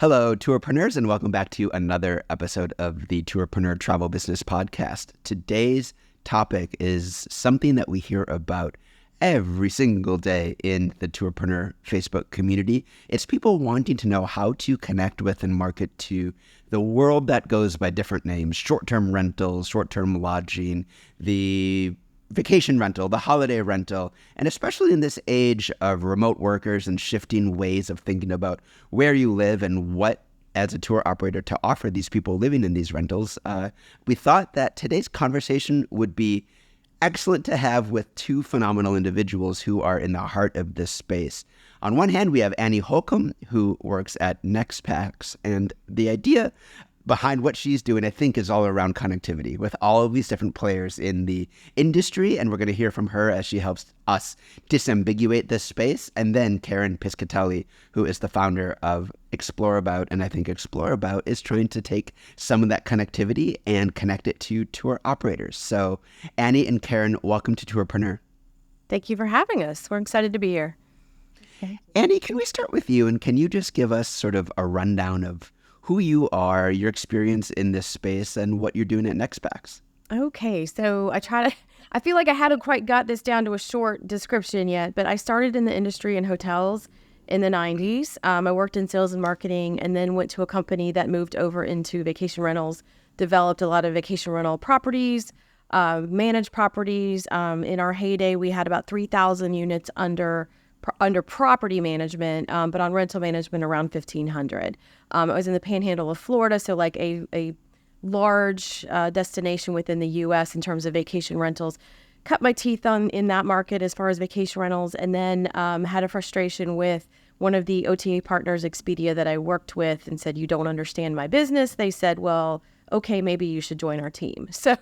Hello, tourpreneurs, and welcome back to another episode of the Tourpreneur Travel Business Podcast. Today's topic is something that we hear about every single day in the Tourpreneur Facebook community. It's people wanting to know how to connect with and market to the world that goes by different names: short-term rentals, short-term lodging, the vacation rental, the holiday rental, and especially in this age of remote workers and shifting ways of thinking about where you live and what as a tour operator to offer these people living in these rentals, we thought that today's conversation would be excellent to have with two phenomenal individuals who are in the heart of this space. On one hand, we have Annie Holcombe, who works at NextPax, and the idea behind what she's doing, I think, is all around connectivity with all of these different players in the industry. And we're going to hear from her as she helps us disambiguate this space. And then Karen Piscitelli, who is the founder of Explorabout. And I think Explorabout is trying to take some of that connectivity and connect it to tour operators. So Annie and Karen, welcome to Tourpreneur. Thank you for having us. We're excited to be here. Annie, can we start with you? And can you just give us sort of a rundown of who you are, your experience in this space, and what you're doing at NextPax? Okay, so I feel like I hadn't quite got this down to a short description yet, but I started in the industry in hotels in the 90s. I worked in sales and marketing and then went to a company that moved over into vacation rentals, developed a lot of vacation rental properties, managed properties. In our heyday, we had about 3,000 units under property management, but on rental management around 1,500. I was in the panhandle of Florida, so like a large destination within the U.S. in terms of vacation rentals. Cut my teeth in that market as far as vacation rentals, and then had a frustration with one of the OTA partners, Expedia, that I worked with, and said, "You don't understand my business." They said, "Well, okay, maybe you should join our team." So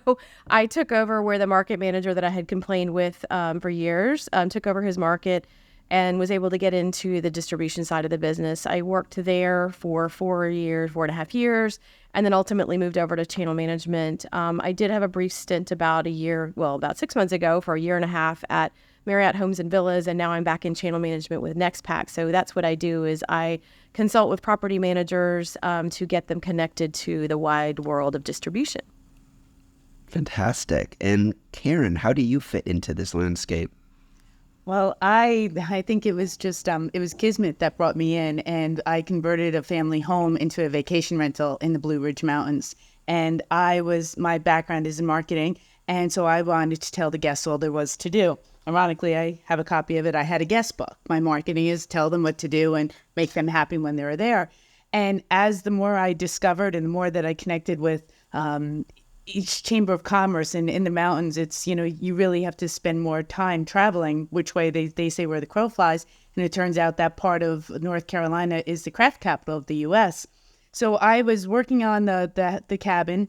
I took over where the market manager that I had complained with for years, took over his market, and was able to get into the distribution side of the business. I worked there for 4.5 years, and then ultimately moved over to channel management. I did have a brief stint about 6 months ago for 1.5 years at Marriott Homes and Villas, and now I'm back in channel management with NextPax. So that's what I do, is I consult with property managers to get them connected to the wide world of distribution. Fantastic. And Karen, how do you fit into this landscape? Well, I think it was just, it was Kismet that brought me in, and I converted a family home into a vacation rental in the Blue Ridge Mountains. And my background is in marketing, and so I wanted to tell the guests all there was to do. Ironically, I have a copy of it. I had a guest book. My marketing is tell them what to do and make them happy when they're there. And as the more I discovered and the more that I connected with each chamber of commerce and in the mountains, it's, you really have to spend more time traveling, which way they say where the crow flies. And it turns out that part of North Carolina is the craft capital of the U.S. So I was working on the cabin,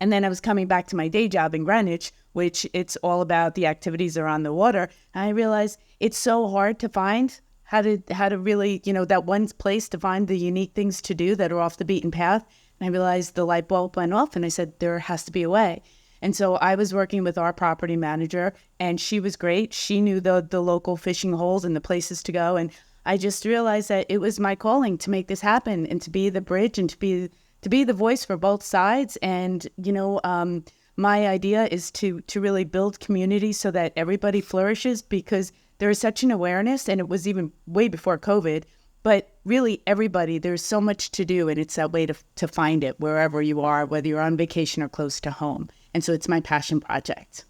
and then I was coming back to my day job in Greenwich, which it's all about the activities that are on the water. And I realized it's so hard to find how to really, that one place to find the unique things to do that are off the beaten path. And I realized the light bulb went off, and I said, there has to be a way. And so I was working with our property manager, and she was great. She knew the local fishing holes and the places to go. And I just realized that it was my calling to make this happen and to be the bridge and to be the voice for both sides. And, my idea is to really build community so that everybody flourishes, because there is such an awareness, and it was even way before COVID. But really, everybody, there's so much to do, and it's that way to find it wherever you are, whether you're on vacation or close to home. And so it's my passion project.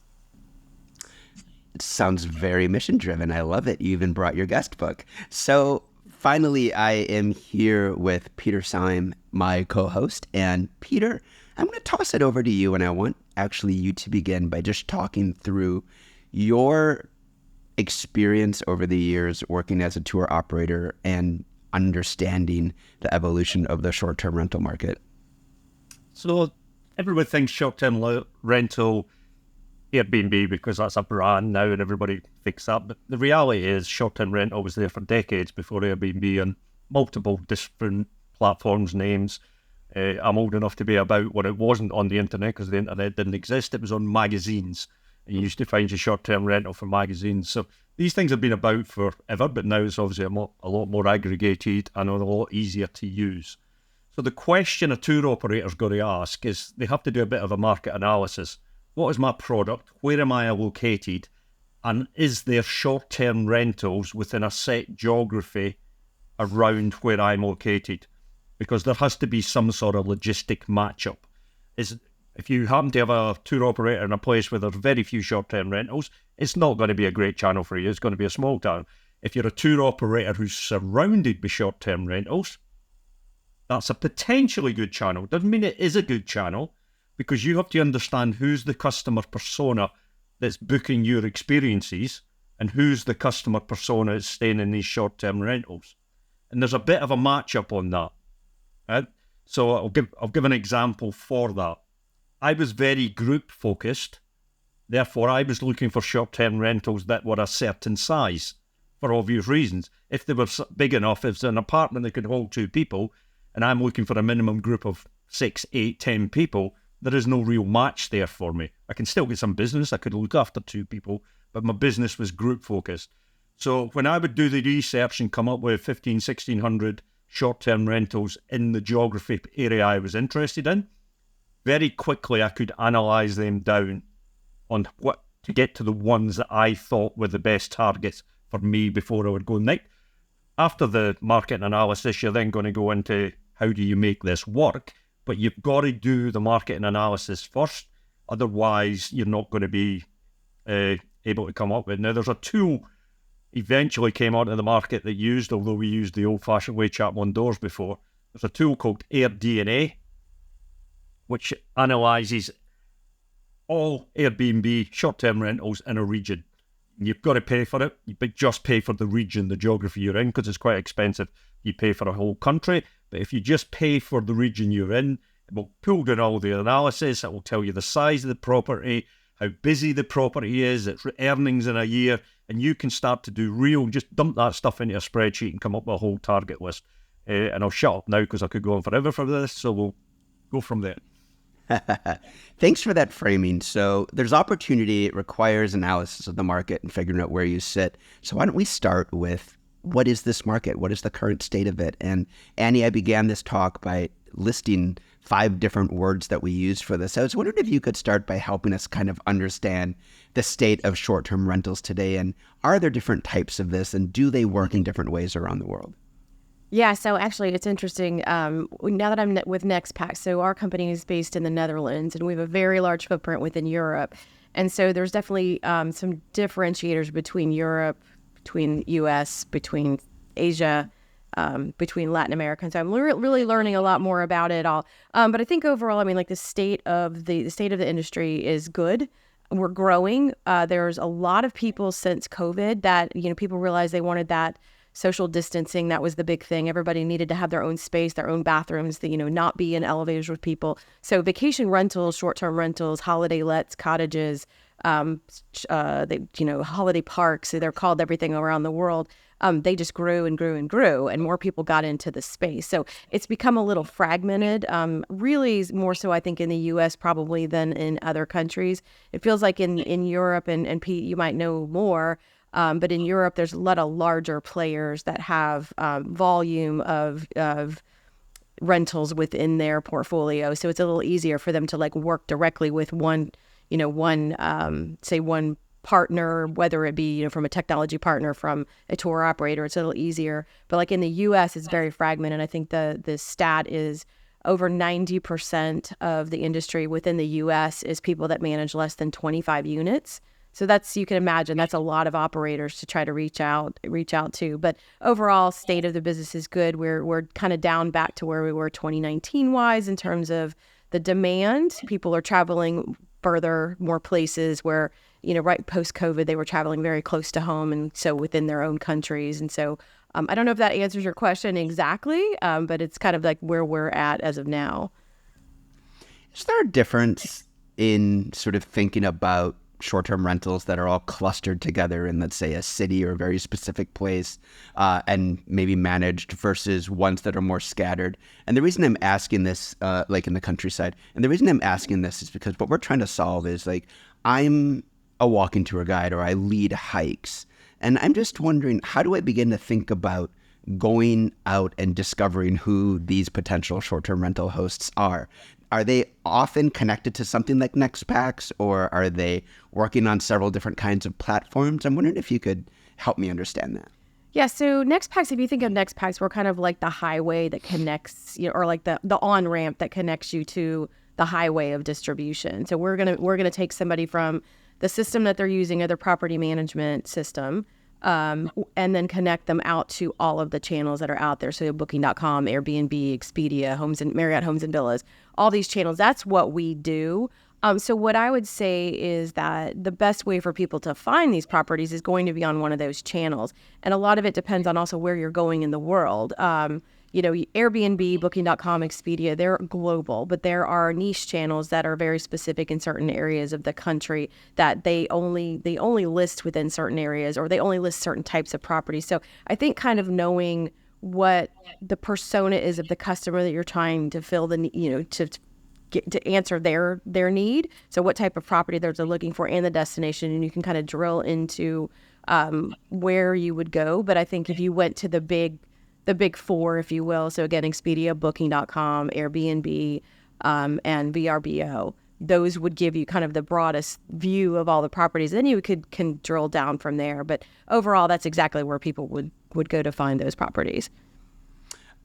It sounds very mission-driven. I love it. You even brought your guest book. So finally, I am here with Peter Syme, my co-host. And Peter, I'm going to toss it over to you, and I want actually you to begin by just talking through your experience over the years working as a tour operator and understanding the evolution of the short-term rental market. So everybody thinks short-term rental, Airbnb, because that's a brand now and everybody thinks that. But the reality is short-term rental was there for decades before Airbnb on multiple different platforms, names. I'm old enough to be about when it wasn't on the internet, because the internet didn't exist. It was on magazines. You used to find your short-term rental for magazines. So These things have been about forever, but now it's obviously a lot more aggregated and a lot easier to use. So the question a tour operator's got to ask is they have to do a bit of a market analysis. What is my product? Where am I located? And is there short-term rentals within a set geography around where I'm located? Because there has to be some sort of logistic matchup. If you happen to have a tour operator in a place where there's very few short-term rentals, it's not going to be a great channel for you. It's going to be a small town. If you're a tour operator who's surrounded by short-term rentals, that's a potentially good channel. Doesn't mean it is a good channel, because you have to understand who's the customer persona that's booking your experiences and who's the customer persona that's staying in these short-term rentals. And there's a bit of a matchup on that. Right? So I'll give an example for that. I was very group focused. Therefore, I was looking for short-term rentals that were a certain size for obvious reasons. If they were big enough, if it's an apartment that could hold 2 people, and I'm looking for a minimum group of 6, 8, 10 people, there is no real match there for me. I can still get some business. I could look after 2 people, but my business was group focused. So when I would do the research and come up with 1,600 short-term rentals in the geography area I was interested in, very quickly I could analyse them down on what to get to the ones that I thought were the best targets for me before I would go next. After the market analysis, you're then going to go into how do you make this work, but you've got to do the market analysis first. Otherwise, you're not going to be able to come up with. Now, there's a tool eventually came out of the market that used, although we used the old-fashioned way Chapman on doors before, there's a tool called AirDNA, which analyses all Airbnb short-term rentals in a region. You've got to pay for it. You just pay for the region, the geography you're in, because it's quite expensive. You pay for a whole country, but if you just pay for the region you're in, it will pull down all the analysis. It will tell you the size of the property, how busy the property is, its earnings in a year, and you can start to do just dump that stuff into a spreadsheet and come up with a whole target list. And I'll shut up now because I could go on forever for this, so we'll go from there. Thanks for that framing. So there's opportunity. It requires analysis of the market and figuring out where you sit. So why don't we start with what is this market? What is the current state of it? And Annie, I began this talk by listing 5 different words that we use for this. I was wondering if you could start by helping us kind of understand the state of short-term rentals today, and are there different types of this, and do they work in different ways around the world? Yeah, so actually it's interesting. Now that I'm with NextPax, so our company is based in the Netherlands, and we have a very large footprint within Europe. And so there's definitely some differentiators between Europe, between US, between Asia, between Latin America. And so I'm really learning a lot more about it all. But I think overall, I mean, like the state of the industry is good. We're growing. There's a lot of people since COVID that, people realized they wanted that social distancing. That was the big thing. Everybody needed to have their own space, their own bathrooms, not be in elevators with people. So vacation rentals, short-term rentals, holiday lets, cottages, holiday parks, they're called everything around the world. They just grew and grew and grew, and more people got into the space. So it's become a little fragmented, really more so, I think, in the U.S. probably than in other countries. It feels like in Europe, and Pete, you might know more, but in Europe, there's a lot of larger players that have volume of rentals within their portfolio. So it's a little easier for them to work directly with one partner, whether it be, from a technology partner, from a tour operator. It's a little easier. But in the U.S., it's very fragmented. I think the stat is over 90% of the industry within the U.S. is people that manage less than 25 units. So you can imagine that's a lot of operators to try to reach out to. But overall, state of the business is good. We're kind of down back to where we were 2019 wise in terms of the demand. People are traveling further, more places where, right post-COVID, they were traveling very close to home, and so within their own countries. And so I don't know if that answers your question exactly, but it's kind of like where we're at as of now. Is there a difference in sort of thinking about short-term rentals that are all clustered together in, let's say, a city or a very specific place, and maybe managed, versus ones that are more scattered? And the reason I'm asking this, in the countryside, and the reason I'm asking this is because what we're trying to solve is I'm a walking tour guide, or I lead hikes. And I'm just wondering, how do I begin to think about going out and discovering who these potential short-term rental hosts are? Are they often connected to something like NextPax, or are they working on several different kinds of platforms? I'm wondering if you could help me understand that. Yeah, so NextPax, if you think of NextPax, we're kind of like the highway that connects, or like the on-ramp that connects you to the highway of distribution. So we're gonna take somebody from the system that they're using, or their property management system, and then connect them out to all of the channels that are out there. So Booking.com, Airbnb, Expedia, Marriott Homes and Villas, all these channels. That's what we do. So what I would say is that the best way for people to find these properties is going to be on one of those channels. And a lot of it depends on also where you're going in the world. Airbnb, Booking.com, Expedia, they're global, but there are niche channels that are very specific in certain areas of the country that they only list within certain areas, or they only list certain types of properties. So I think kind of knowing what the persona is of the customer that you're trying to fill to answer their need. So what type of property they're looking for and the destination, and you can kind of drill into where you would go. But I think if you went to the big four, if you will, so again, Expedia, Booking.com, Airbnb, and VRBO, those would give you kind of the broadest view of all the properties. Then you can drill down from there. But overall, that's exactly where people would go to find those properties.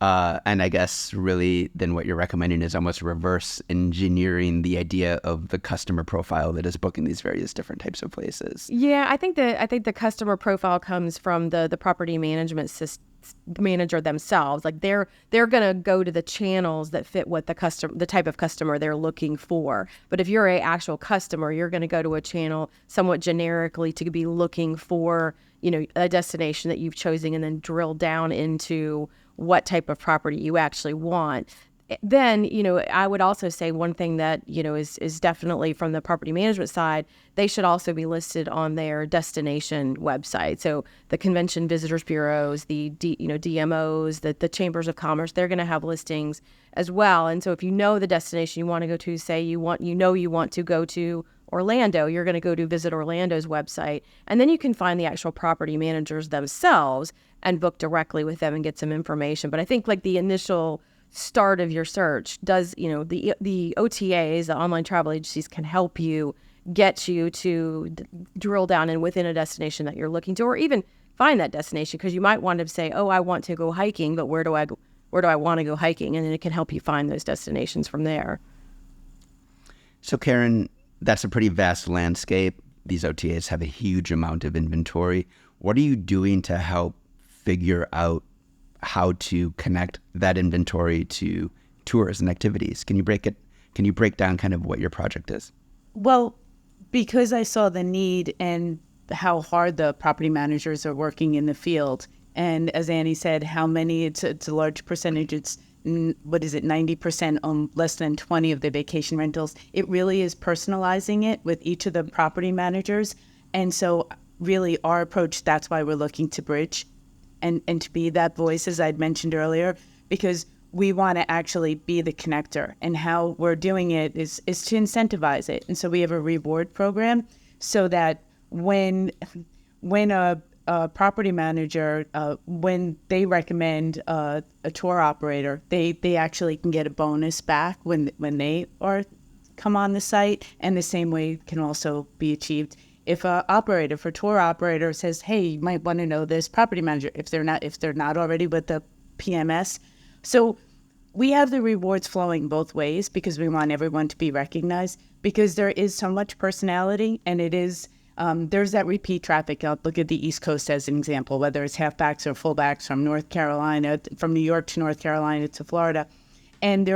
And I guess really then what you're recommending is almost reverse engineering the idea of the customer profile that is booking these various different types of places. Yeah, I think the customer profile comes from the property management manager themselves. Like they're going to go to the channels that fit what the type of customer they're looking for. But if you're an actual customer, you're going to go to a channel somewhat generically to be looking for, a destination that you've chosen, and then drill down into what type of property you actually want. Then, I would also say one thing that, is definitely from the property management side, they should also be listed on their destination website. So the convention visitors bureaus, the DMOs, the chambers of commerce, they're going to have listings as well. And so if you know the destination you want to go to, say you want to go to Orlando, you're going to go to Visit Orlando's website, and then you can find the actual property managers themselves and book directly with them and get some information. But I think like the initial start of your search does, the OTAs, the online travel agencies, can help you get you to drill down in within a destination that you're looking to, or even find that destination, because you might want to say, oh, I want to go hiking, but where do I want to go hiking? And then it can help you find those destinations from there. So Karen, that's a pretty vast landscape. These OTAs have a huge amount of inventory. What are you doing to help figure out how to connect that inventory to tours and activities? Can you break down kind of what your project is? Well, because I saw the need and how hard the property managers are working in the field, and as Annie said, how many, it's a large percentage, it's 90% on less than 20 of the vacation rentals. It really is personalizing it with each of the property managers. And so really our approach, that's why we're looking to bridge and to be that voice, as I'd mentioned earlier, because we want to actually be the connector. And how we're doing it is to incentivize it. And so we have a reward program so that when a property manager, when they recommend a tour operator, they actually can get a bonus back when they come on the site, and the same way can also be achieved if a tour operator says, hey, you might want to know this property manager, if they're not already with the PMS. So we have the rewards flowing both ways, because we want everyone to be recognized, because there is so much personality, and it is there's that repeat traffic. I'll look at the East Coast as an example, whether it's halfbacks or fullbacks from North Carolina, from New York to North Carolina to Florida. And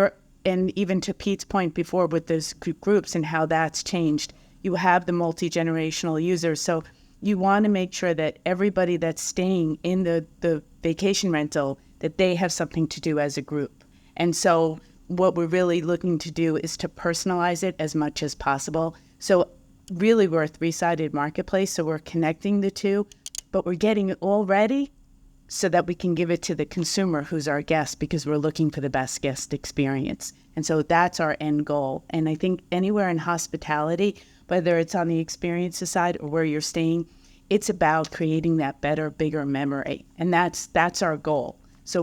even to Pete's point before with those groups and how that's changed, you have the multi-generational users. So you want to make sure that everybody that's staying in the vacation rental, that they have something to do as a group. And so what we're really looking to do is to personalize it as much as possible. So really we're a three-sided marketplace, so we're connecting the two, but we're getting it all ready so that we can give it to the consumer who's our guest, because we're looking for the best guest experience. And so that's our end goal. And I think anywhere in hospitality, whether it's on the experiences side or where you're staying, It's about creating that better, bigger memory. And that's our goal. So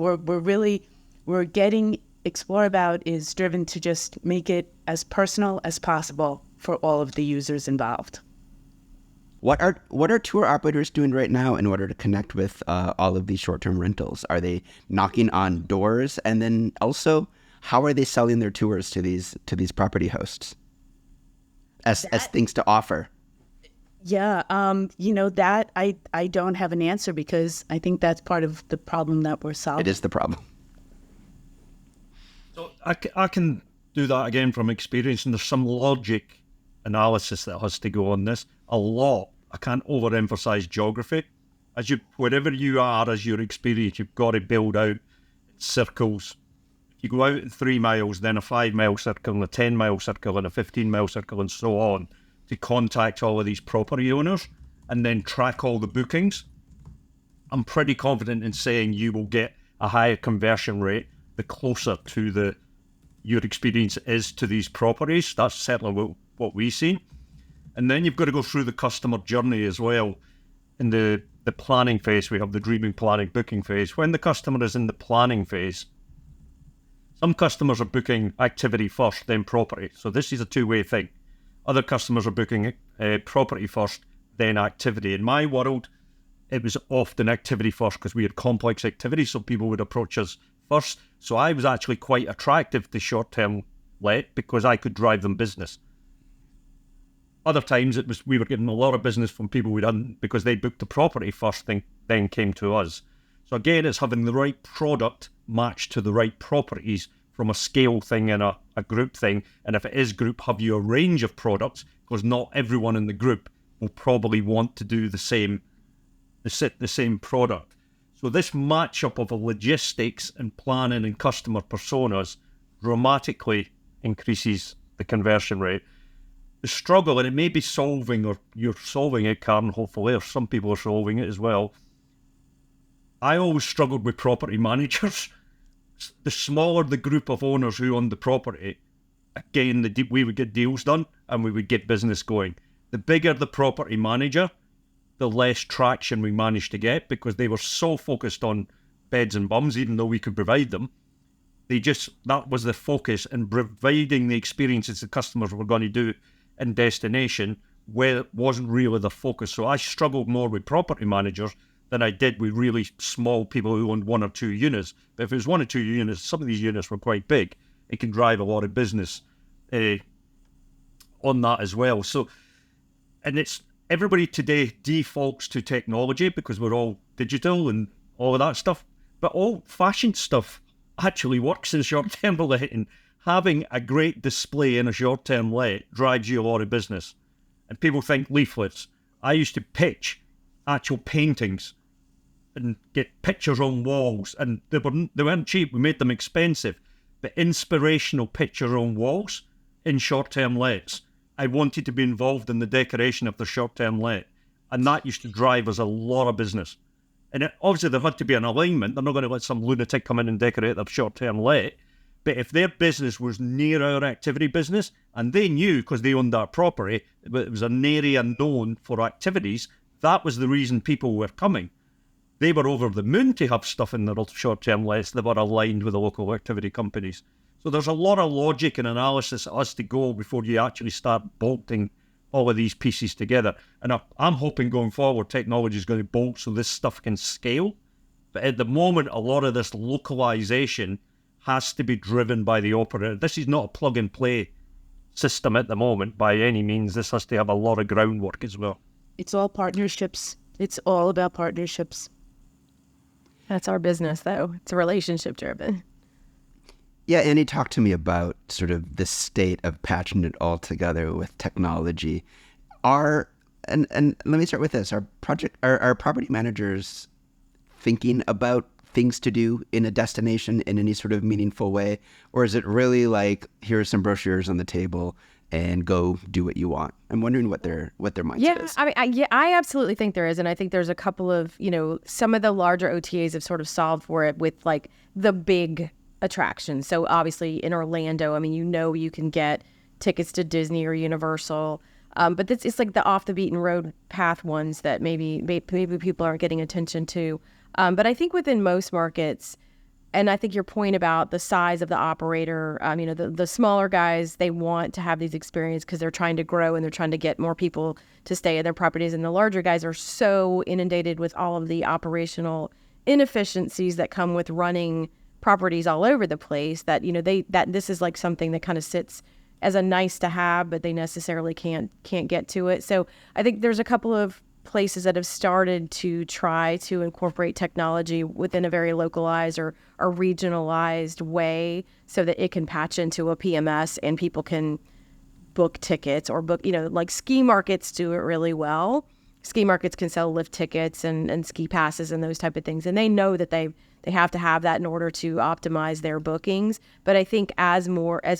we're getting Explorabout is driven to just make it as personal as possible for all of the users involved. What are tour operators doing right now in order to connect with all of these short-term rentals? Are they knocking on doors? And then also, how are they selling their tours to these property hosts as things to offer? Yeah, that I don't have an answer, because I think that's part of the problem that we're solving. It is the problem. So I can do that again from experience, and there's some logic analysis that has to go on this. A lot. I can't overemphasize geography. Wherever you are as your experience, you've got to build out circles. If you go out 3 miles, then a 5-mile circle, and a 10-mile circle, and a 15-mile circle, and so on, to contact all of these property owners and then track all the bookings, I'm pretty confident in saying you will get a higher conversion rate the closer to your experience is to these properties. That's certainly what we see. And then you've got to go through the customer journey as well. In the planning phase, we have the dreaming, planning, booking phase. When the customer is in the planning phase, some customers are booking activity first, then property. So this is a two-way thing. Other customers are booking property first, then activity. In my world, it was often activity first because we had complex activities, so people would approach us first. So I was actually quite attractive to short-term let because I could drive them business. Other times we were getting a lot of business from people we didn't because they booked the property first, then came to us. So again, it's having the right product matched to the right properties from a scale thing and a group thing. And if it is group, have you a range of products, because not everyone in the group will probably want to do the same product. So this matchup of a logistics and planning and customer personas dramatically increases the conversion rate. The struggle, and it may be solving, or you're solving it, Karen, hopefully, or some people are solving it as well. I always struggled with property managers. The smaller the group of owners who owned the property, again, we would get deals done and we would get business going. The bigger the property manager, the less traction we managed to get, because they were so focused on beds and bums, even though we could provide them. That was the focus, and providing the experiences the customers were going to do in destination, where it wasn't really the focus. So I struggled more with property managers than I did with really small people who owned 1 or 2 units. But if it was 1 or 2 units, some of these units were quite big. It can drive a lot of business on that as well. So, and it's everybody today defaults to technology because we're all digital and all of that stuff. But old-fashioned stuff actually works in short-term letting. Having a great display in a short-term let drives you a lot of business. And people think leaflets. I used to pitch actual paintings and get pictures on walls, and they weren't cheap. We made them expensive, but inspirational pictures on walls in short-term lets. I wanted to be involved in the decoration of the short-term let, and that used to drive us a lot of business. And obviously there had to be an alignment. They're not going to let some lunatic come in and decorate their short-term let. But if their business was near our activity business, and they knew because they owned that property, it was an area known for activities, that was the reason people were coming. They were over the moon to have stuff in their short-term lets that were aligned with the local activity companies. So there's a lot of logic and analysis that has to go before you actually start bolting all of these pieces together. And I'm hoping going forward, technology is going to bolt so this stuff can scale. But at the moment, a lot of this localization has to be driven by the operator. This is not a plug-and-play system at the moment by any means. This has to have a lot of groundwork as well. It's all partnerships. It's all about partnerships. That's our business, though. It's relationship driven. Yeah, Annie, talk to me about sort of the state of patching it all together with technology. And let me start with this. Are property managers thinking about things to do in a destination in any sort of meaningful way? Or is it really like, here's some brochures on the table and go do what you want? I'm wondering what their mindset is. I absolutely think there is. And I think there's a couple of, some of the larger OTAs have sort of solved for it with like the big attractions. So obviously in Orlando, you can get tickets to Disney or Universal. But it's like the off the beaten road path ones that maybe people aren't getting attention to. But I think within most markets, and I think your point about the size of the operator, the smaller guys, they want to have these experiences because they're trying to grow and they're trying to get more people to stay at their properties. And the larger guys are so inundated with all of the operational inefficiencies that come with running properties all over the place that, this is like something that kind of sits as a nice to have, but they necessarily can't get to it. So I think there's a couple of places that have started to try to incorporate technology within a very localized or regionalized way so that it can patch into a PMS and people can book tickets or book, like ski markets do it really well. Ski markets can sell lift tickets and ski passes and those type of things. And they know that they have to have that in order to optimize their bookings. But I think as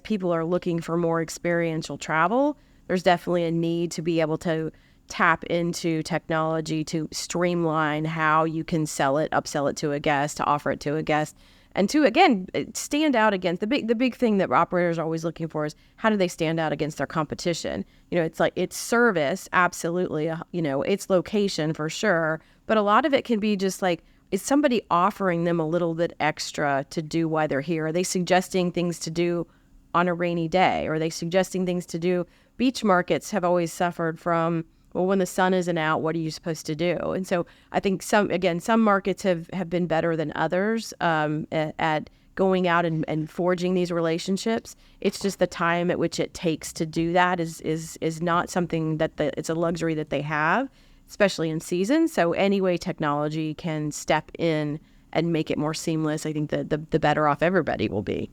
people are looking for more experiential travel, there's definitely a need to be able to tap into technology to streamline how you can upsell it to a guest, to offer it to a guest, and to, again, stand out against the big thing that operators are always looking for is how do they stand out against their competition? It's like it's service, absolutely, it's location for sure, but a lot of it can be just like, is somebody offering them a little bit extra to do while they're here? Are they suggesting things to do on a rainy day? Or are they suggesting things to do? Beach markets have always suffered from, well, when the sun isn't out, what are you supposed to do? And so I think some markets have been better than others at going out and forging these relationships. It's just the time at which it takes to do that is not something that it's a luxury that they have, especially in season. So any way technology can step in and make it more seamless, I think the better off everybody will be.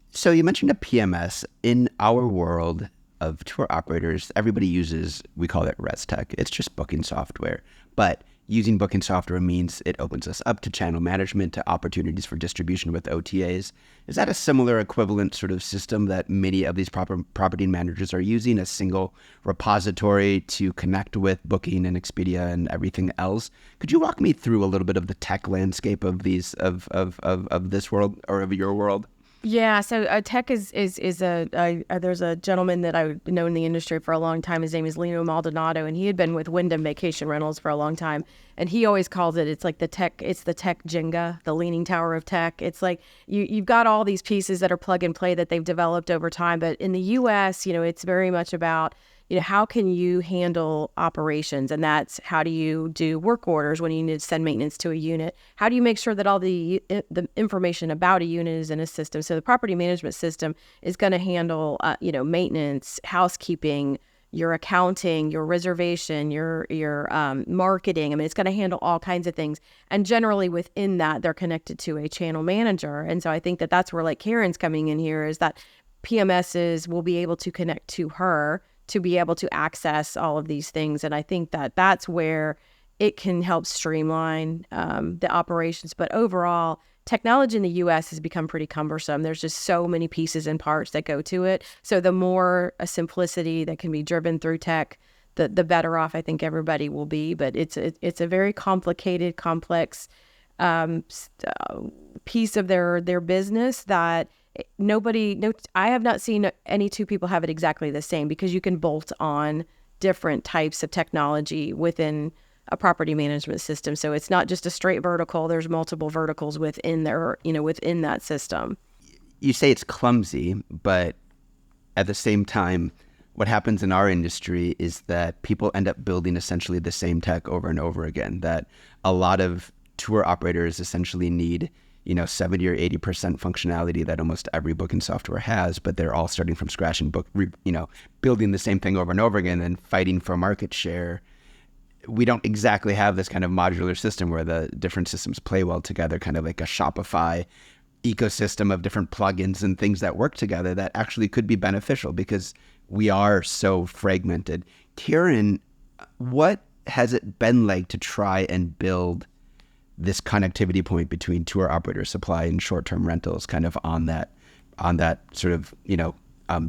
So you mentioned a PMS. In our world of tour operators, everybody uses, we call it ResTech. It's just booking software. But using booking software means it opens us up to channel management, to opportunities for distribution with OTAs. Is that a similar equivalent sort of system that many of these property managers are using, a single repository to connect with Booking and Expedia and everything else? Could you walk me through a little bit of the tech landscape of these of this world or of your world? Yeah, so tech is there's a gentleman that I've known in the industry for a long time. His name is Lino Maldonado, and he had been with Wyndham Vacation Rentals for a long time. And he always calls it's like the tech Jenga, the leaning tower of tech. It's like you've got all these pieces that are plug and play that they've developed over time. But in the U.S., it's very much about, how can you handle operations? And that's how do you do work orders when you need to send maintenance to a unit? How do you make sure that all the information about a unit is in a system? So the property management system is going to handle, maintenance, housekeeping, your accounting, your reservation, your marketing. I mean, it's going to handle all kinds of things. And generally within that, they're connected to a channel manager. And so I think that's where like Karen's coming in here is that PMSs will be able to connect to her to be able to access all of these things. And I think that's where it can help streamline the operations. But overall, technology in the U.S. has become pretty cumbersome. There's just so many pieces and parts that go to it. So the more a simplicity that can be driven through tech, the better off I think everybody will be. But it's a very complicated, complex piece of their business that I have not seen any two people have it exactly the same, because you can bolt on different types of technology within a property management system. So it's not just a straight vertical. There's multiple verticals within within that system. You say it's clumsy, but at the same time, what happens in our industry is that people end up building essentially the same tech over and over again, that a lot of tour operators essentially need 70 or 80% functionality that almost every booking software has, but they're all starting from scratch and building the same thing over and over again and fighting for market share. We don't exactly have this kind of modular system where the different systems play well together, kind of like a Shopify ecosystem of different plugins and things that work together that actually could be beneficial because we are so fragmented. Karen, what has it been like to try and build this connectivity point between tour operator supply and short-term rentals kind of on that sort of,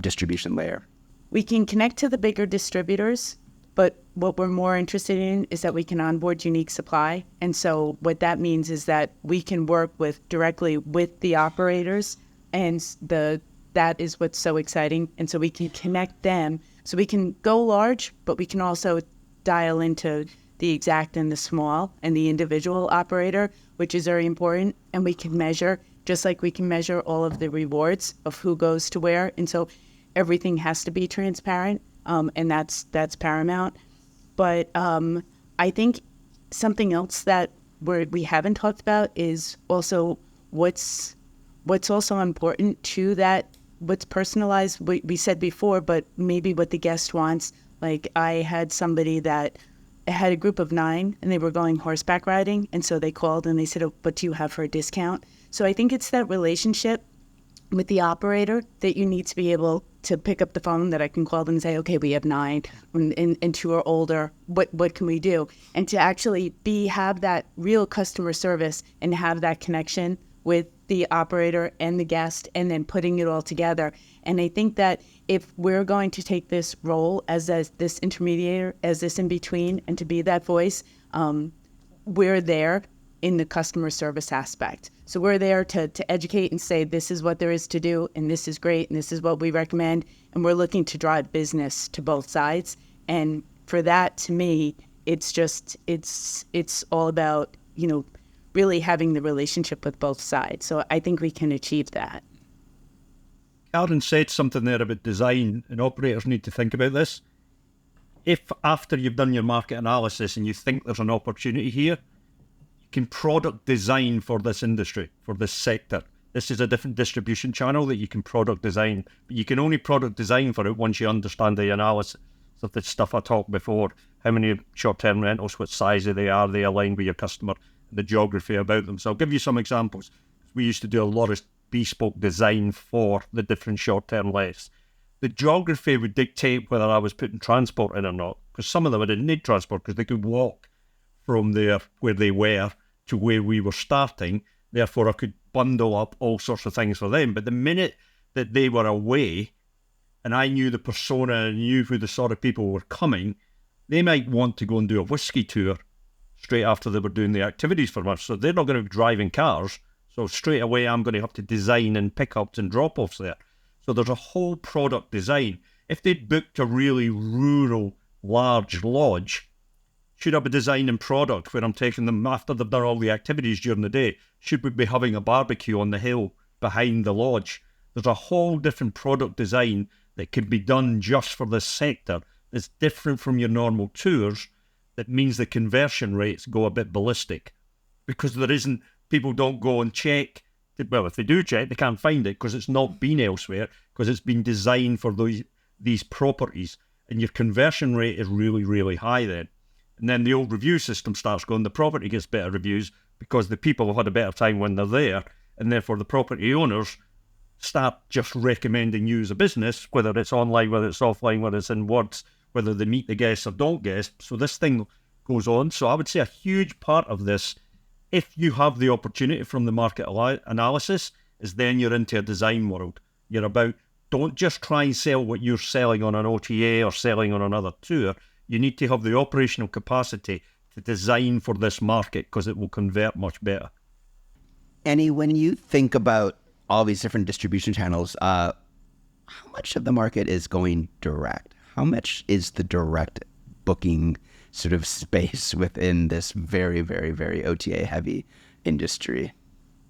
distribution layer? We can connect to the bigger distributors, but what we're more interested in is that we can onboard unique supply. And so what that means is that we can work directly with the operators, and the that is what's so exciting. And so we can connect them. So we can go large, but we can also dial into the exact and the small and the individual operator, which is very important. And we can measure, just like we can measure all of the rewards of who goes to where. And so everything has to be transparent, and that's paramount. But I think something else that we haven't talked about is also what's also important to that, what's personalized. We said before, but maybe what the guest wants. Like I had somebody that had a group of 9 and they were going horseback riding. And so they called and they said, oh, what do you have for a discount? So I think it's that relationship with the operator that you need to be able to pick up the phone, that I can call them and say, okay, we have 9 and 2 are older. What can we do? And to actually have that real customer service and have that connection with the operator and the guest, and then putting it all together. And I think that if we're going to take this role as this intermediator, as this in between, and to be that voice, we're there in the customer service aspect. So we're there to educate and say, this is what there is to do, and this is great, and this is what we recommend. And we're looking to drive business to both sides. And for that, to me, it's all about, really having the relationship with both sides. So I think we can achieve that. Karen said something there about design, and operators need to think about this. If after you've done your market analysis and you think there's an opportunity here, you can product design for this industry, for this sector. This is a different distribution channel that you can product design, but you can only product design for it once you understand the analysis of the stuff I talked before. How many short-term rentals, what size they align with your customer, the geography about them. So I'll give you some examples. We used to do a lot of bespoke design for the different short-term lets. The geography would dictate whether I was putting transport in or not, because some of them I didn't need transport because they could walk from there where they were to where we were starting. Therefore, I could bundle up all sorts of things for them. But the minute that they were away and I knew the persona and knew who the sort of people were coming, they might want to go and do a whiskey tour straight after they were doing the activities for us. So they're not going to be driving cars. So straight away, I'm going to have to design and pickups and drop-offs there. So there's a whole product design. If they'd booked a really rural, large lodge, should I be designing product where I'm taking them after they've done all the activities during the day? Should we be having a barbecue on the hill behind the lodge? There's a whole different product design that can be done just for this sector that's different from your normal tours. That means the conversion rates go a bit ballistic because people don't go and check. Well, if they do check, they can't find it because it's not been elsewhere, because it's been designed for these properties, and your conversion rate is really, really high then. And then the old review system starts going, the property gets better reviews because the people have had a better time when they're there, and therefore the property owners start just recommending you as a business, whether it's online, whether it's offline, whether it's in words, whether they meet the guests or don't guest. So this thing goes on. So I would say a huge part of this, if you have the opportunity from the market analysis, is then you're into a design world. You're about, don't just try and sell what you're selling on an OTA or selling on another tour. You need to have the operational capacity to design for this market because it will convert much better. Annie, when you think about all these different distribution channels, how much of the market is going direct? How much is the direct booking sort of space within this very, very, very OTA heavy industry?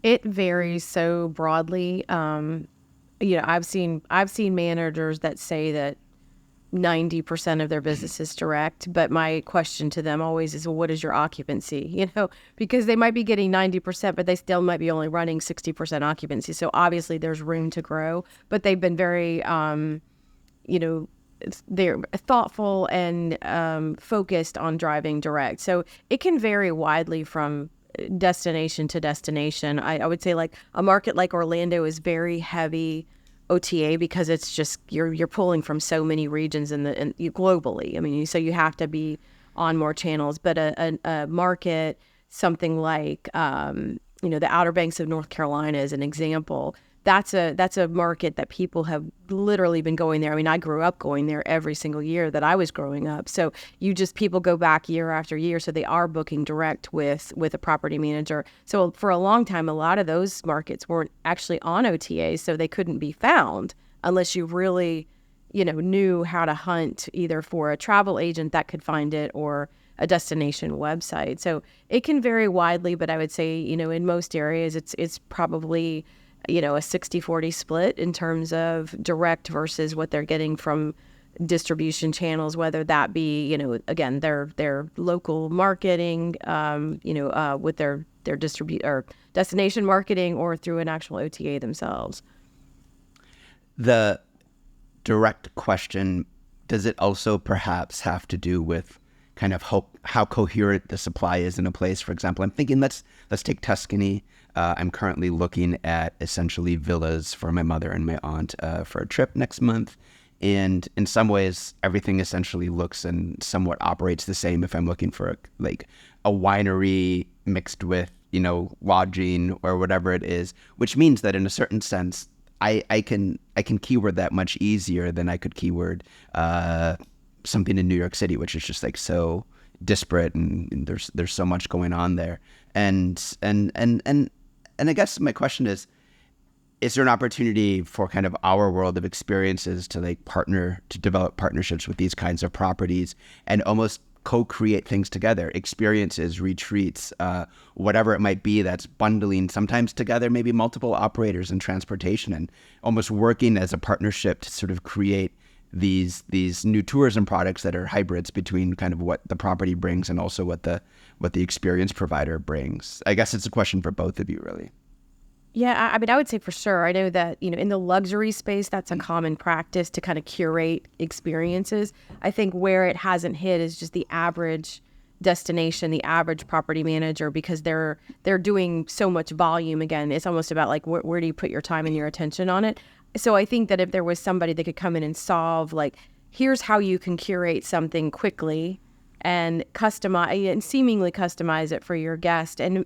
It varies so broadly. I've seen managers that say that 90% of their business is direct, but my question to them always is, well, what is your occupancy? Because they might be getting 90%, but they still might be only running 60% occupancy. So obviously there's room to grow, but they've been very, they're thoughtful and focused on driving direct. So it can vary widely from destination to destination. I would say like a market like Orlando is very heavy OTA because it's just you're pulling from so many regions in globally. I mean, so you have to be on more channels. But a market, something like the Outer Banks of North Carolina, as an example, that's a market that people have literally been going there. I mean, I grew up going there every single year that I was growing up. So people go back year after year. So they are booking direct with a property manager. So for a long time, a lot of those markets weren't actually on OTAs, so they couldn't be found unless you really, knew how to hunt either for a travel agent that could find it or a destination website. So it can vary widely, but I would say, in most areas, it's probably, a 60-40 split in terms of direct versus what they're getting from distribution channels, whether that be, again, their local marketing, with their distribute or destination marketing or through an actual OTA themselves. The direct question, does it also perhaps have to do with kind of how coherent the supply is in a place? For example, I'm thinking let's take Tuscany. I'm currently looking at essentially villas for my mother and my aunt for a trip next month. And in some ways, everything essentially looks and somewhat operates the same if I'm looking for a winery mixed with, lodging or whatever it is, which means that in a certain sense, I can keyword that much easier than I could keyword something in New York City, which is just so disparate and there's so much going on there. And I guess my question is there an opportunity for kind of our world of experiences to develop partnerships with these kinds of properties and almost co-create things together, experiences, retreats, whatever it might be, that's bundling sometimes together maybe multiple operators in transportation and almost working as a partnership to sort of create these new tourism products that are hybrids between kind of what the property brings and also what the experience provider brings. I guess it's a question for both of you, really. Yeah, I mean, I would say for sure. I know that, in the luxury space, that's a common practice to kind of curate experiences. I think where it hasn't hit is just the average destination, the average property manager, because they're doing so much volume. Again, it's almost about where do you put your time and your attention on it? So I think that if there was somebody that could come in and solve, here's how you can curate something quickly and customize and seemingly customize it for your guest. And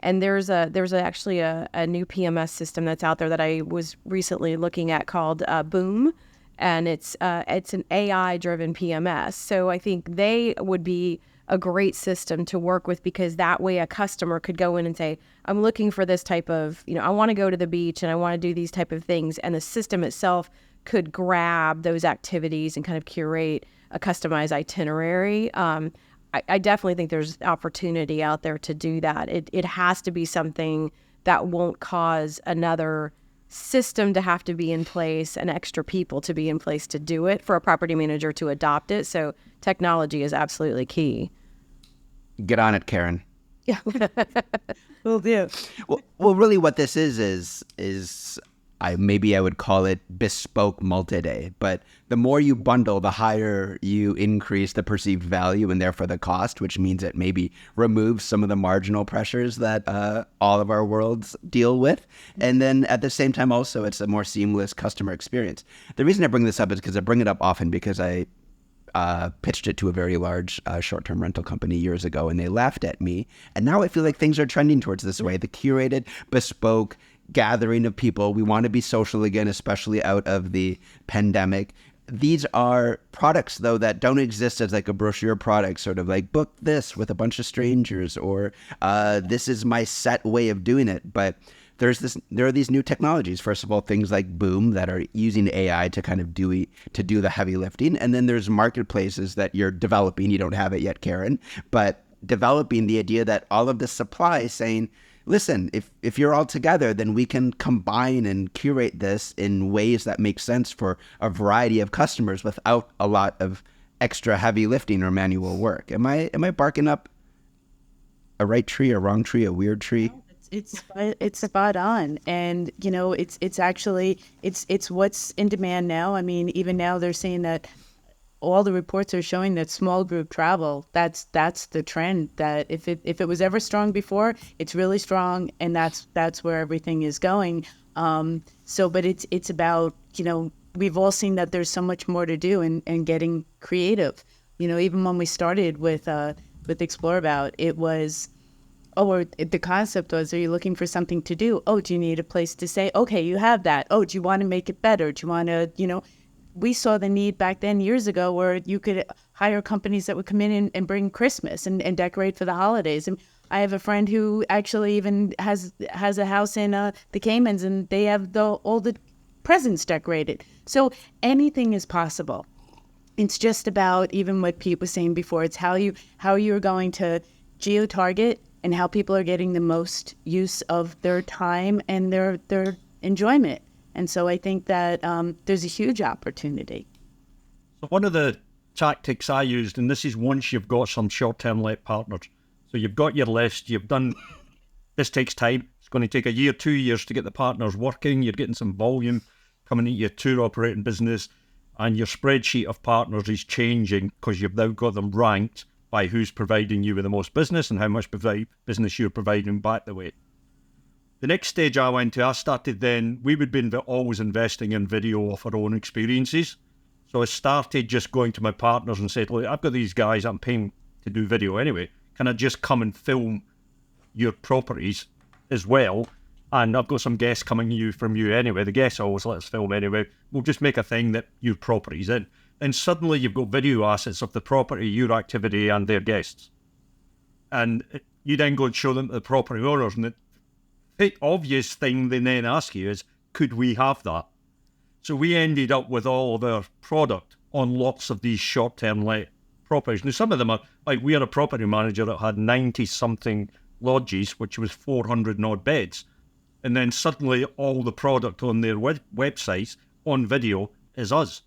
there's actually a new PMS system that's out there that I was recently looking at called Boom, and it's an AI driven PMS. So I think they would be a great system to work with, because that way a customer could go in and say, I'm looking for this type of, I want to go to the beach and I want to do these type of things. And the system itself could grab those activities and kind of curate a customized itinerary. I definitely think there's opportunity out there to do that. It has to be something that won't cause another system to have to be in place and extra people to be in place to do it for a property manager to adopt it. So technology is absolutely key. Get on it, Karen. Yeah, will do. Well, really what this is maybe I would call it bespoke multi-day, but the more you bundle, the higher you increase the perceived value and therefore the cost, which means it maybe removes some of the marginal pressures that all of our worlds deal with. And then at the same time, also, it's a more seamless customer experience. The reason I bring this up is because I bring it up often because I pitched it to a very large short-term rental company years ago, and they laughed at me. And now I feel like things are trending towards this way. The curated, bespoke gathering of people. We want to be social again, especially out of the pandemic. These are products, though, that don't exist as a brochure product, sort of book this with a bunch of strangers, or this is my set way of doing it. But there are these new technologies. First of all, things like Boom that are using AI to kind of do the heavy lifting. And then there's marketplaces that you're developing. You don't have it yet, Karen, but developing the idea that all of the supply is saying, listen, if you're all together, then we can combine and curate this in ways that make sense for a variety of customers without a lot of extra heavy lifting or manual work. Am I barking up a right tree, a wrong tree, a weird tree? It's spot on, and it's actually what's in demand now. I mean, even now they're saying that all the reports are showing that small group travel, that's the trend. That if it was ever strong before, it's really strong, and that's where everything is going. But it's about, we've all seen that there's so much more to do and getting creative. Even when we started with Explorabout, it was or the concept was, are you looking for something to do? Oh, do you need a place to stay? Okay, you have that. Oh, do you want to make it better? Do you want to, we saw the need back then years ago where you could hire companies that would come in and bring Christmas and decorate for the holidays. And I have a friend who actually even has a house in the Caymans, and they have all the presents decorated. So anything is possible. It's just about, even what Pete was saying before, it's how you're going to geo-target and how people are getting the most use of their time and their enjoyment. And so I think that there's a huge opportunity. So one of the tactics I used, and this is once you've got some short-term let partners. So you've got your list, you've done, this takes time. It's going to take a year, 2 years to get the partners working. You're getting some volume coming into your tour operating business, and your spreadsheet of partners is changing because you've now got them ranked by who's providing you with the most business and how much business you're providing back the way. The next stage I went to, I started then, we would be always investing in video of our own experiences. So I started just going to my partners and said, look, I've got these guys I'm paying to do video anyway. Can I just come and film your properties as well? And I've got some guests coming from you anyway. The guests always let us film anyway. We'll just make a thing that your property's in. And suddenly you've got video assets of the property, your activity, and their guests. And you then go and show them to the property owners. And the obvious thing they then ask you is, could we have that? So we ended up with all of our product on lots of these short-term let properties. Now, some of them are, like, we had a property manager that had 90-something lodges, which was 400 and odd beds. And then suddenly all the product on their websites on video is us.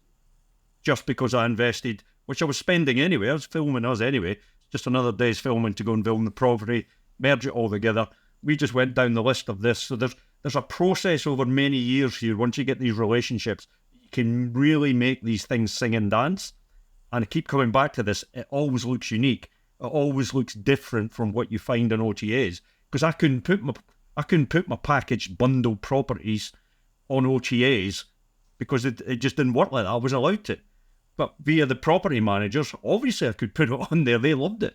Just because I invested, which I was spending anyway, I was filming us anyway, just another day's filming to go and film the property, merge it all together. We just went down the list of this. So there's a process over many years here. Once you get these relationships, you can really make these things sing and dance. And I keep coming back to this, it always looks unique. It always looks different from what you find in OTAs. Because I couldn't put my packaged bundle properties on OTAs because it just didn't work like that. I wasn't allowed to. But via the property managers, obviously I could put it on there. They loved it.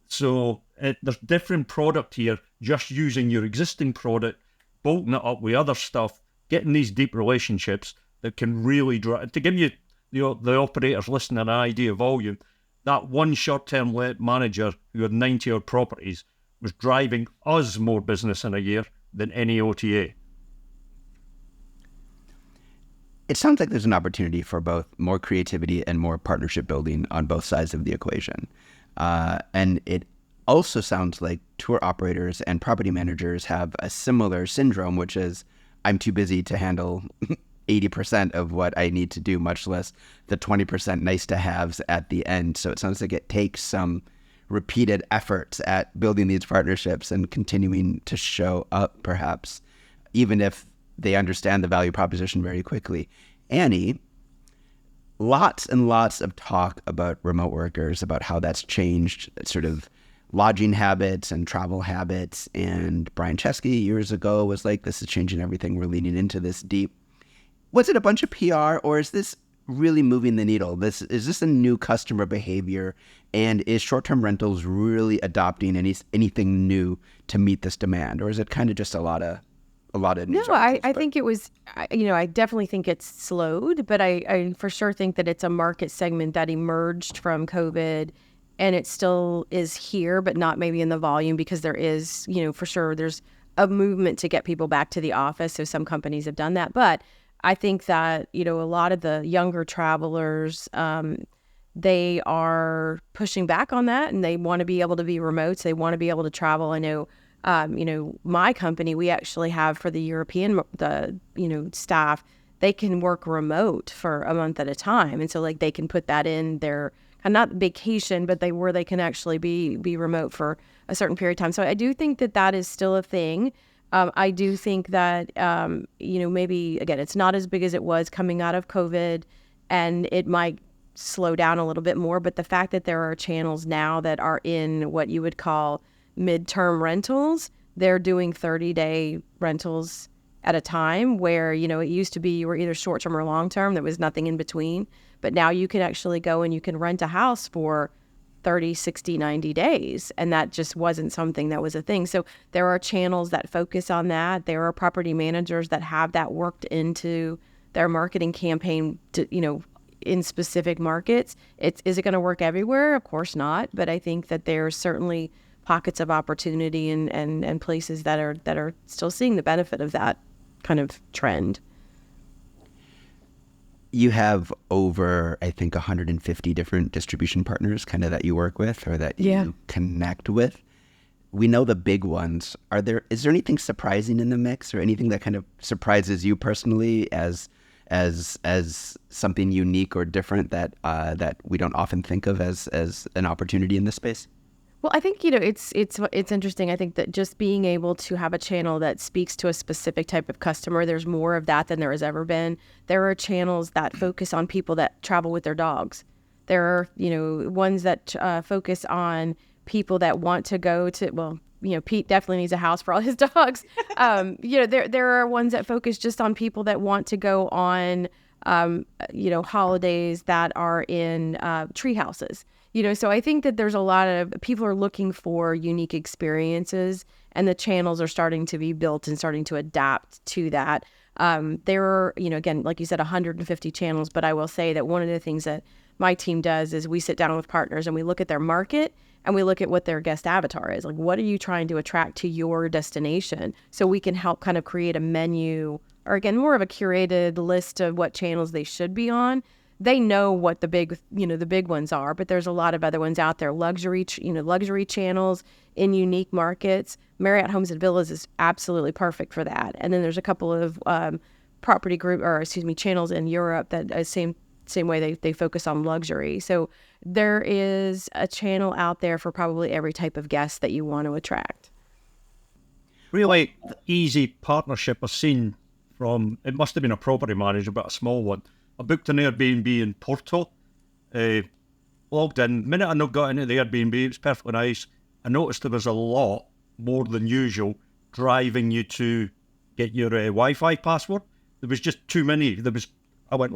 So there's different product here, just using your existing product, bolting it up with other stuff, getting these deep relationships that can really drive, to give you the operators listening an idea of volume. That one short-term let manager who had 90 odd properties was driving us more business in a year than any OTA. It sounds like there's an opportunity for both more creativity and more partnership building on both sides of the equation. And it also sounds like tour operators and property managers have a similar syndrome, which is, I'm too busy to handle 80% of what I need to do, much less the 20% nice to haves at the end. So it sounds like it takes some repeated efforts at building these partnerships and continuing to show up, perhaps, even if they understand the value proposition very quickly. Annie, lots and lots of talk about remote workers, about how that's changed sort of lodging habits and travel habits. And Brian Chesky years ago was like, this is changing everything. We're leaning into this deep. Was it a bunch of PR, or is this really moving the needle? Is this a new customer behavior? And is short-term rentals really adopting anything new to meet this demand? Or is it kind of just a lot of news No, articles? I think it was, I definitely think it's slowed, but I for sure think that it's a market segment that emerged from COVID, and it still is here, but not maybe in the volume, because there is, for sure there's a movement to get people back to the office. So some companies have done that. But I think that, a lot of the younger travelers, they are pushing back on that, and they want to be able to be remote. So they want to be able to travel. I know, my company, we actually have for the European, staff, they can work remote for a month at a time. And so they can put that in their, not vacation, but where they can actually be remote for a certain period of time. So I do think that is still a thing. I do think that, maybe, again, it's not as big as it was coming out of COVID, and it might slow down a little bit more. But the fact that there are channels now that are in what you would call midterm rentals, they're doing 30-day rentals at a time, where, it used to be you were either short-term or long-term. There was nothing in between. But now you can actually go and you can rent a house for 30, 60, 90 days. And that just wasn't something that was a thing. So there are channels that focus on that. There are property managers that have that worked into their marketing campaign to, in specific markets. Is it going to work everywhere? Of course not. But I think that there's certainly pockets of opportunity and places that are still seeing the benefit of that kind of trend. You have over, I think, 150 different distribution partners kind of that you work with or that you connect with. We know the big ones. Is there anything surprising in the mix or anything that kind of surprises you personally as something unique or different that we don't often think of as an opportunity in this space? Well, I think, it's interesting. I think that just being able to have a channel that speaks to a specific type of customer, there's more of that than there has ever been. There are channels that focus on people that travel with their dogs. There are, ones that focus on people that want to go to, Pete definitely needs a house for all his dogs. There are ones that focus just on people that want to go on, holidays that are in tree houses. So I think that there's a lot of people are looking for unique experiences, and the channels are starting to be built and starting to adapt to that. There are, again, like you said, 150 channels, but I will say that one of the things that my team does is we sit down with partners and we look at their market and we look at what their guest avatar is. Like, what are you trying to attract to your destination? So we can help kind of create a menu, or again, more of a curated list of what channels they should be on. They know what the big ones are, but there's a lot of other ones out there. Luxury channels in unique markets. Marriott Homes and Villas is absolutely perfect for that. And then there's a couple of channels in Europe that same way they focus on luxury. So there is a channel out there for probably every type of guest that you want to attract. Really easy partnership I've seen from, it must have been a property manager, but a small one. I booked an Airbnb in Porto, logged in. The minute I got into the Airbnb, it was perfectly nice. I noticed there was a lot more than usual driving you to get your Wi-Fi password. There was just too many. I went,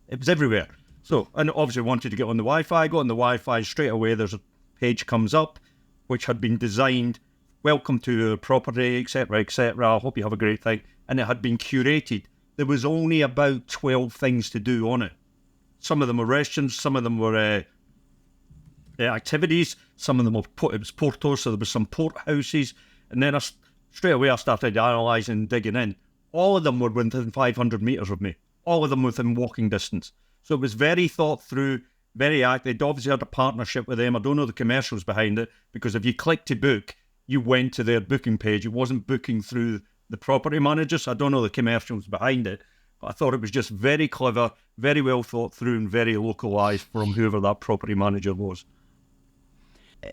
it was everywhere. So, and obviously wanted to get on the Wi-Fi, got on the Wi-Fi straight away. There's a page comes up, which had been designed, welcome to your property, etc., etc. I hope you have a great thing. And it had been curated. There was only about 12 things to do on it. Some of them were restaurants, some of them were activities, some of them were it was Porto, so there was some port houses. And then straight away I started analysing and digging in. All of them were within 500 metres of me. All of them within walking distance. So it was very thought through, very active. They'd obviously had a partnership with them. I don't know the commercials behind it, because if you clicked to book, you went to their booking page. It wasn't booking through the property managers. I don't know the commercials behind it, but I thought it was just very clever, very well thought through, and very localised from whoever that property manager was.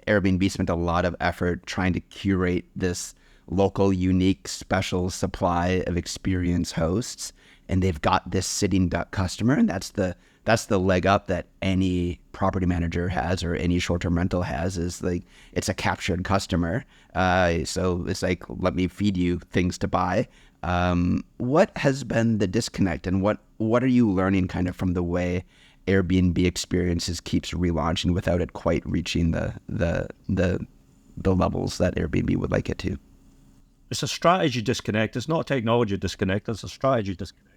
Airbnb spent a lot of effort trying to curate this local, unique, special supply of experienced hosts, and they've got this sitting duck customer, and that's the leg up that any property manager has or any short-term rental has, is like it's a captured customer. So it's like, let me feed you things to buy. What has been the disconnect, and what are you learning kind of from the way Airbnb experiences keeps relaunching without it quite reaching the levels that Airbnb would like it to? It's a strategy disconnect. It's not a technology disconnect. It's a strategy disconnect.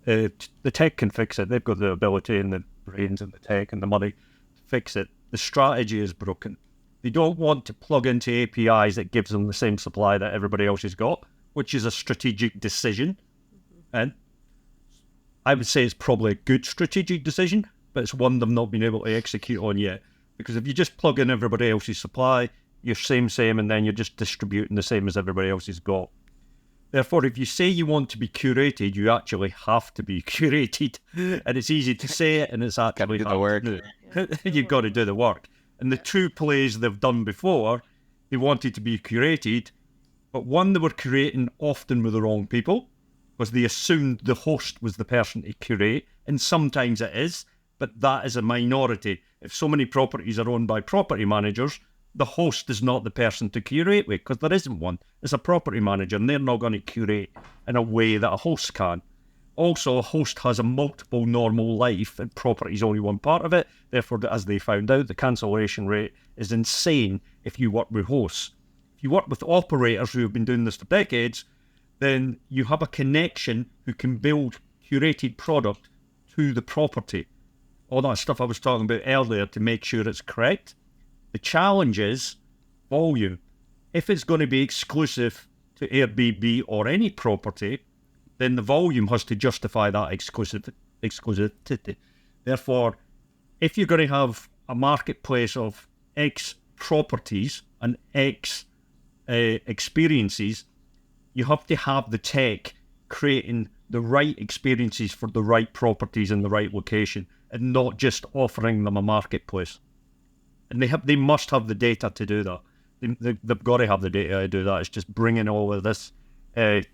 The tech can fix it. They've got the ability and the brains and the tech and the money to fix it. The strategy is broken. They don't want to plug into APIs that gives them the same supply that everybody else has got, which is a strategic decision. And I would say it's probably a good strategic decision, but it's one they've not been able to execute on yet. Because if you just plug in everybody else's supply, you're same, and then you're just distributing the same as everybody else has got. Therefore, if you say you want to be curated, you actually have to be curated. And it's easy to say it, and it's actually hard to do. You've got to do the work. And the two plays they've done before, they wanted to be curated, but one, they were curating often with the wrong people, because they assumed the host was the person to curate, and sometimes it is, but that is a minority. If so many properties are owned by property managers, the host is not the person to curate with, because there isn't one. It's a property manager, and they're not going to curate in a way that a host can. Also, a host has a multiple normal life, and property is only one part of it. Therefore, as they found out, the cancellation rate is insane if you work with hosts. If you work with operators who have been doing this for decades, then you have a connection who can build curated product to the property. All that stuff I was talking about earlier to make sure it's correct. The challenge is volume. If it's going to be exclusive to Airbnb or any property, then the volume has to justify that exclusivity. Therefore, if you're going to have a marketplace of X properties and X experiences, you have to have the tech creating the right experiences for the right properties in the right location, and not just offering them a marketplace. And they must have the data to do that. They've got to have the data to do that. It's just bringing all of this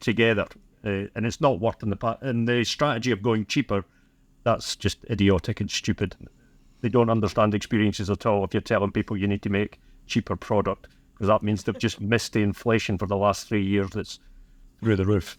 together. And it's not worked in the past. And the strategy of going cheaper, that's just idiotic and stupid. They don't understand experiences at all if you're telling people you need to make cheaper product, because that means they've just missed the inflation for the last 3 years that's through the roof.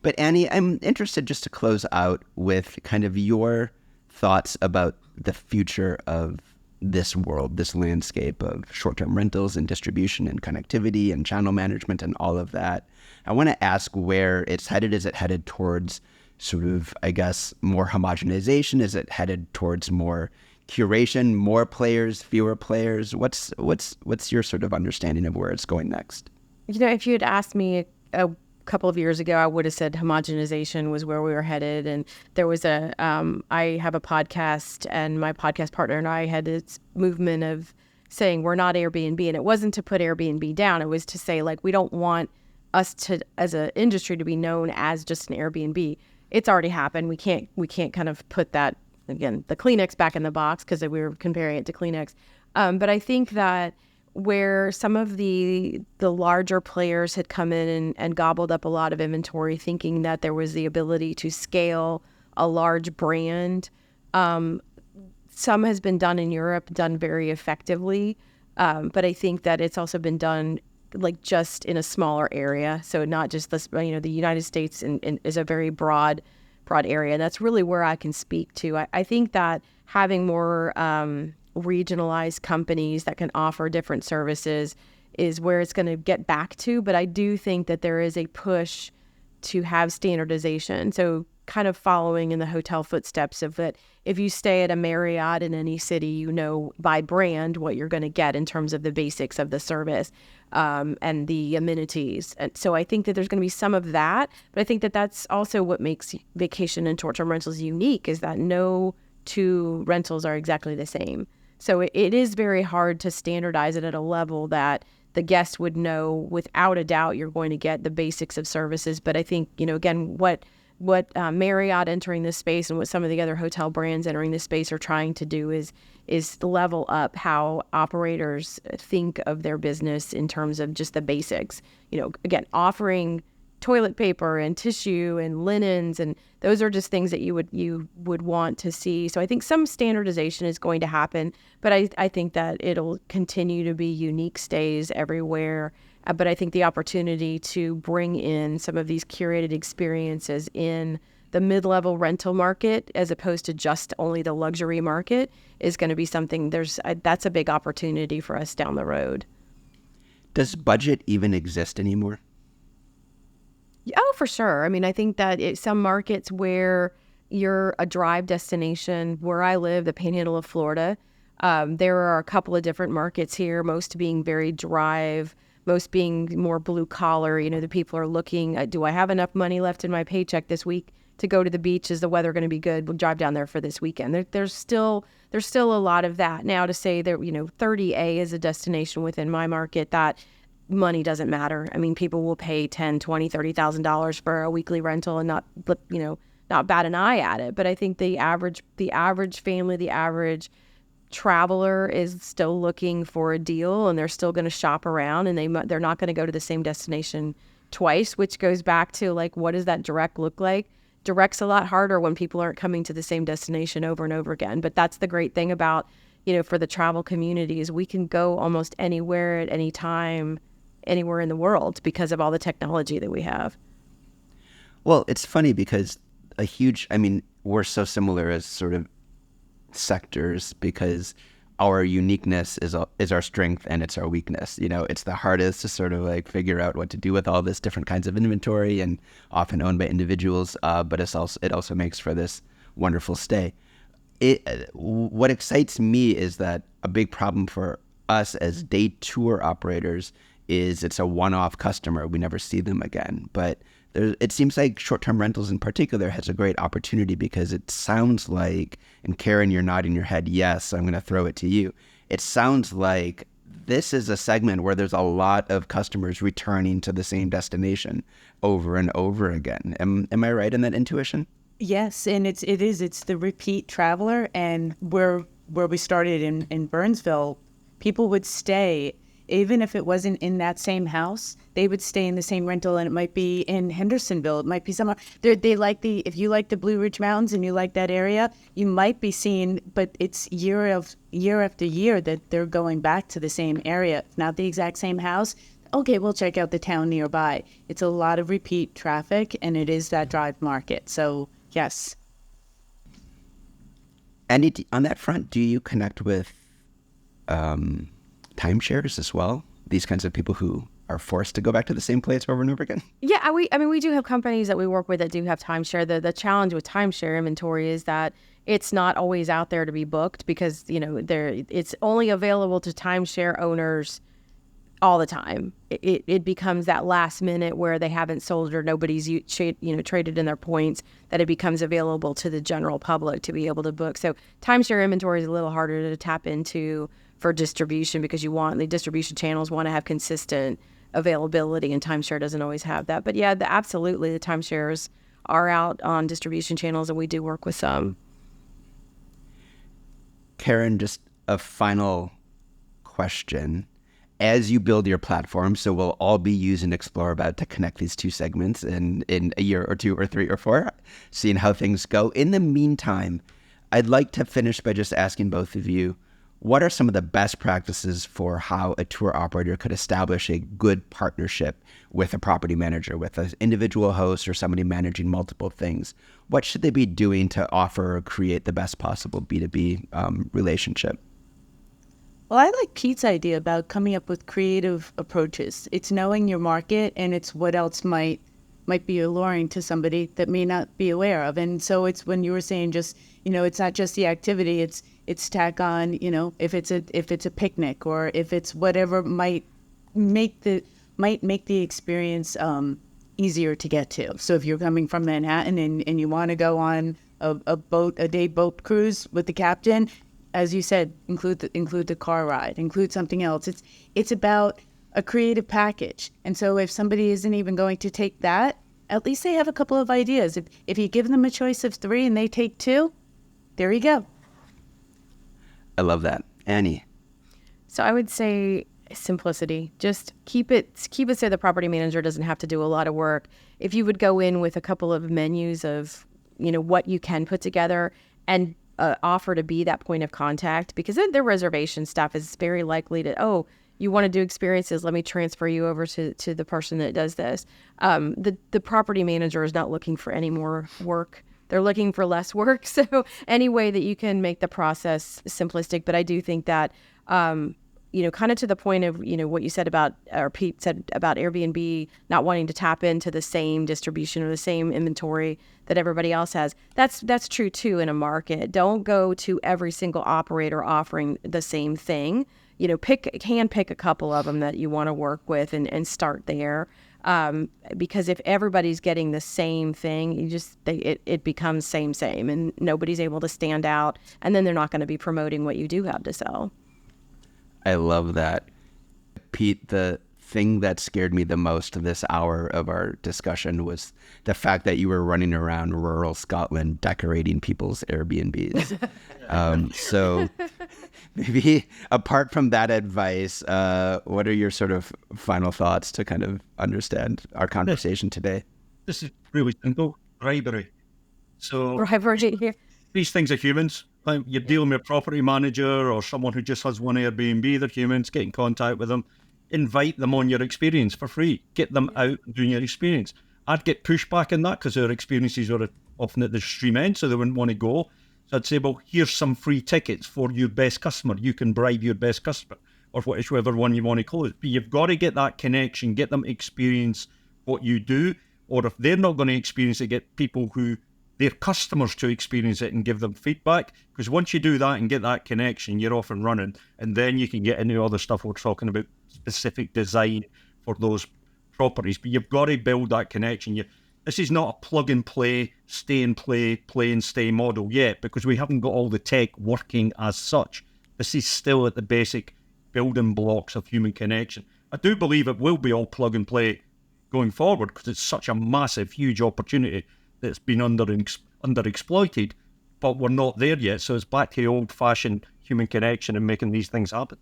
But Annie, I'm interested just to close out with kind of your thoughts about the future of this world, this landscape of short-term rentals and distribution and connectivity and channel management and all of that. I want to ask where it's headed. Is it headed towards sort of, I guess, more homogenization? Is it headed towards more curation, more players, fewer players? What's your sort of understanding of where it's going next? You know, if you had asked me a couple of years ago, I would have said homogenization was where we were headed. And there was I have a podcast, and my podcast partner and I had this movement of saying we're not Airbnb. And it wasn't to put Airbnb down. It was to say, like, we don't want us to, as an industry, to be known as just an Airbnb. It's already happened. We can't kind of put that, again, the Kleenex back in the box, because we were comparing it to Kleenex. But I think that where some of the larger players had come in and gobbled up a lot of inventory, thinking that there was the ability to scale a large brand. Some has been done in Europe, done very effectively. But I think that it's also been done like just in a smaller area. So not just this, the United States is a very broad area. And that's really where I can speak to. I think that having more regionalized companies that can offer different services is where it's going to get back to. But I do think that there is a push to have standardization. So kind of following in the hotel footsteps of that, if you stay at a Marriott in any city, you know by brand what you're going to get in terms of the basics of the service and the amenities. And so I think that there's going to be some of that, but I think that that's also what makes vacation and short-term rentals unique, is that no two rentals are exactly the same. So it is very hard to standardize it at a level that the guest would know without a doubt you're going to get the basics of services. But I think, again, what Marriott entering this space and what some of the other hotel brands entering this space are trying to do is level up how operators think of their business in terms of just the basics. Again, offering toilet paper and tissue and linens, and those are just things that you would want to see. So I think some standardization is going to happen, but I think that it'll continue to be unique stays everywhere. But I think the opportunity to bring in some of these curated experiences in the mid-level rental market, as opposed to just only the luxury market, is going to be something that's a big opportunity for us down the road. Does budget even exist anymore? Oh, for sure. I mean, I think that some markets where you're a drive destination, where I live, the Panhandle of Florida, there are a couple of different markets here, most being very drive, most being more blue collar. The people are looking, do I have enough money left in my paycheck this week to go to the beach? Is the weather going to be good? We'll drive down there for this weekend. There's still a lot of that. Now, to say that, 30A is a destination within my market, that money doesn't matter. I mean, people will pay $10,000, $20,000, $30,000 for a weekly rental and not bat an eye at it. But I think the average family, the average traveler is still looking for a deal, and they're still going to shop around, and they're not going to go to the same destination twice, which goes back to, like, what does that direct look like? Direct's a lot harder when people aren't coming to the same destination over and over again. But that's the great thing about, for the travel community, is we can go almost anywhere at any time, anywhere in the world, because of all the technology that we have. Well, it's funny because a huge, I mean, we're so similar as sort of sectors because our uniqueness is our strength and it's our weakness. You know, it's the hardest to sort of like figure out what to do with all this different kinds of inventory and often owned by individuals. But it also makes for this wonderful stay. What excites me is that a big problem for us as day tour operators is it's a one-off customer. We never see them again. But it seems like short-term rentals in particular has a great opportunity because it sounds like, and Karen, you're nodding your head, yes, I'm going to throw it to you. It sounds like this is a segment where there's a lot of customers returning to the same destination over and over again. Am I right in that intuition? Yes, and it's the repeat traveler, and where we started in Burnsville, people would stay. Even if it wasn't in that same house, they would stay in the same rental, and it might be in Hendersonville. It might be somewhere. If you like the Blue Ridge Mountains and you like that area, you might be seeing, but it's year after year that they're going back to the same area. If not the exact same house, okay, we'll check out the town nearby. It's a lot of repeat traffic, and it is that drive market. So, yes. Andy, on that front, do you connect with timeshares as well? These kinds of people who are forced to go back to the same place over and over again? Yeah, we do have companies that we work with that do have timeshare. The challenge with timeshare inventory is that it's not always out there to be booked because, you know, it's only available to timeshare owners all the time. It becomes that last minute where they haven't sold or nobody's traded in their points that it becomes available to the general public to be able to book. So timeshare inventory is a little harder to tap into for distribution because the distribution channels want to have consistent availability, and timeshare doesn't always have that. But yeah, absolutely, the timeshares are out on distribution channels, and we do work with some. Karen, just a final question. As you build your platform, so we'll all be using Explorabout to connect these two segments in a year or two or three or four, seeing how things go. In the meantime, I'd like to finish by just asking both of you, what are some of the best practices for how a tour operator could establish a good partnership with a property manager, with an individual host or somebody managing multiple things? What should they be doing to offer or create the best possible B2B relationship? Well, I like Pete's idea about coming up with creative approaches. It's knowing your market, and it's what else might be alluring to somebody that may not be aware of. And so it's when you were saying just, it's not just the activity, it's tack on, if it's a picnic or if it's whatever might make the experience easier to get to. So if you're coming from Manhattan and you want to go on a day boat cruise with the captain, as you said, include the car ride, include something else. It's about a creative package. And so if somebody isn't even going to take that, at least they have a couple of ideas. If you give them a choice of 3 and they take 2, there you go. I love that. Annie? So I would say simplicity. Just keep it so the property manager doesn't have to do a lot of work. If you would go in with a couple of menus of, what you can put together and offer to be that point of contact, because then their reservation stuff is very likely to, you want to do experiences, let me transfer you over to the person that does this. The property manager is not looking for any more work. They're looking for less work. So any way that you can make the process simplistic. But I do think that, kind of to the point of, what you said about, or Pete said about Airbnb not wanting to tap into the same distribution or the same inventory that everybody else has. That's true too in a market. Don't go to every single operator offering the same thing. Pick a couple of them that you want to work with and start there. Because if everybody's getting the same thing, it becomes same, and nobody's able to stand out. And then they're not going to be promoting what you do have to sell. I love that. Pete, the thing that scared me the most this hour of our discussion was the fact that you were running around rural Scotland decorating people's Airbnbs. So maybe apart from that advice, what are your sort of final thoughts to kind of understand our conversation today? This is really simple. Bribery. So Bribery here. These things are humans. Like you're dealing with a property manager or someone who just has one Airbnb, they're humans, get in contact with them, invite them on your experience for free, get them out and doing your experience. I'd get pushback on that because our experiences are often at the extreme end, so they wouldn't want to go. So I'd say, well, here's some free tickets for your best customer. You can bribe your best customer, or whichever one you want to close. But you've got to get that connection, get them to experience what you do, or if they're not going to experience it, get people who their customers to experience it and give them feedback. Because once you do that and get that connection, you're off and running, and then you can get into other stuff we're talking about, specific design for those properties. But you've got to build that connection. This is not a plug and play, stay and play and stay model yet, because we haven't got all the tech working as such. This is still at the basic building blocks of human connection. I do believe it will be all plug and play going forward, because it's such a massive, huge opportunity that's been underexploited, but we're not there yet. So it's back to old-fashioned human connection and making these things happen.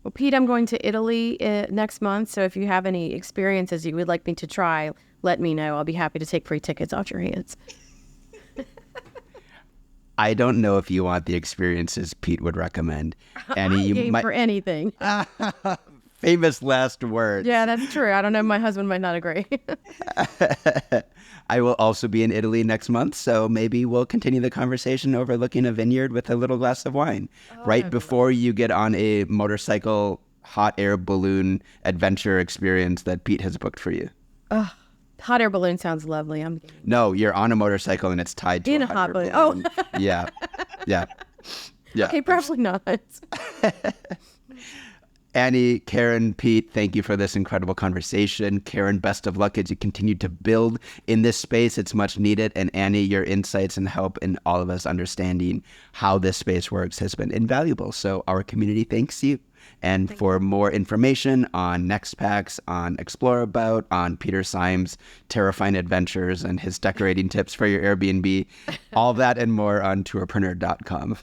Well, Pete, I'm going to Italy next month, so if you have any experiences you would like me to try, let me know. I'll be happy to take free tickets off your hands. I don't know if you want the experiences Pete would recommend. Annie, I'm you game might... for anything. Famous last words. Yeah, that's true. I don't know. My husband might not agree. I will also be in Italy next month, so maybe we'll continue the conversation overlooking a vineyard with a little glass of wine right before you get on a motorcycle hot air balloon adventure experience that Pete has booked for you. Hot air balloon sounds lovely. No, you're on a motorcycle and it's tied to in a a hot hot air balloon. balloon. Oh, Yeah. okay, probably not. Annie, Karen, Pete, thank you for this incredible conversation. Karen, best of luck as you continue to build in this space. It's much needed. And Annie, your insights and help in all of us understanding how this space works has been invaluable. So our community thanks you. And for more information on NextPax, on Explorabout, on Peter Syme's terrifying adventures and his decorating tips for your Airbnb, all that and more on tourpreneur.com.